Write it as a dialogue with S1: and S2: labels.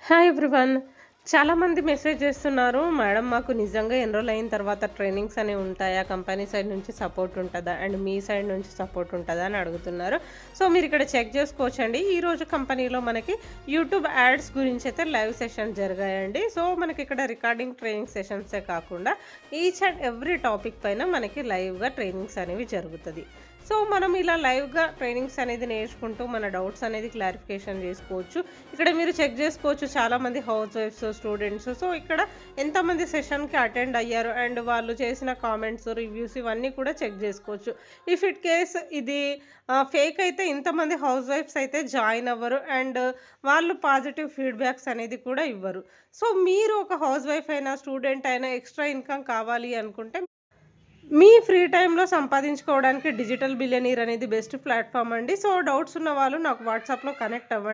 S1: Hi everyone. చాలామంది message చేస్తున్నారు. Madam మాకు నిజంగా ఎన్రోల్ అయిన తర్వాత ట్రైనింగ్స్ అనేవి ఉంటాయా? కంపెనీ సైడ్ నుంచి సపోర్ట్ ఉంటదా? అండ్ మీ సైడ్ నుంచి సపోర్ట్ ఉంటదా? అని అడుగుతున్నారు. సో మీరిక్కడ చెక్ చేసుకోవచ్చండి. ఈరోజు కంపెనీలో మనకి యూట్యూబ్ యాడ్స్ గురించైతే లైవ్ సెషన్స్ జరిగాయండి. సో మనకిక్కడ రికార్డింగ్ ట్రైనింగ్ సెషన్సే కాకుండా ఈచ్ అండ్ ఎవ్రీ టాపిక్ పైన మనకి లైవ్‌గా ట్రైనింగ్స్ అనేవి జరుగుతది. సో మనం ఇలా లైవ్‌గా ట్రైనింగ్స్ అనేది నేర్చుకుంటూ మన డౌట్స్ అనేది క్లారిఫికేషన్ చేసుకోవచ్చు. ఇక్కడ మీరు చెక్ చేసుకోవచ్చు చాలామంది హౌస్ వైఫ్స్, స్టూడెంట్స్. సో ఇక్కడ ఎంతమంది సెషన్‌కి అటెండ్ అయ్యారు అండ్ వాళ్ళు చేసిన కామెంట్స్, రివ్యూస్ ఇవన్నీ కూడా చెక్ చేసుకోవచ్చు. ఇఫ్ ఇట్ కేస్ ఇది ఫేక్ అయితే ఇంతమంది హౌస్ వైఫ్స్ అయితే జాయిన్ అవ్వరు అండ్ వాళ్ళు పాజిటివ్ ఫీడ్‌బ్యాక్స్ అనేది కూడా ఇవ్వరు. సో మీరు ఒక హౌస్ వైఫ్ అయినా, స్టూడెంట్ అయినా ఎక్స్‌ట్రా ఇన్‌కమ్ కావాలి అనుకుంటే మీ ఫ్రీ టైమ్‌లో సంపాదించుకోవడానికి డిజిటల్ బిలియనీర్ అనేది బెస్ట్ ప్లాట్‌ఫార్మ్ అండి. సో డౌట్స్ ఉన్న వాళ్ళు నాకు వాట్సాప్‌లో కనెక్ట్ అవ్వండి.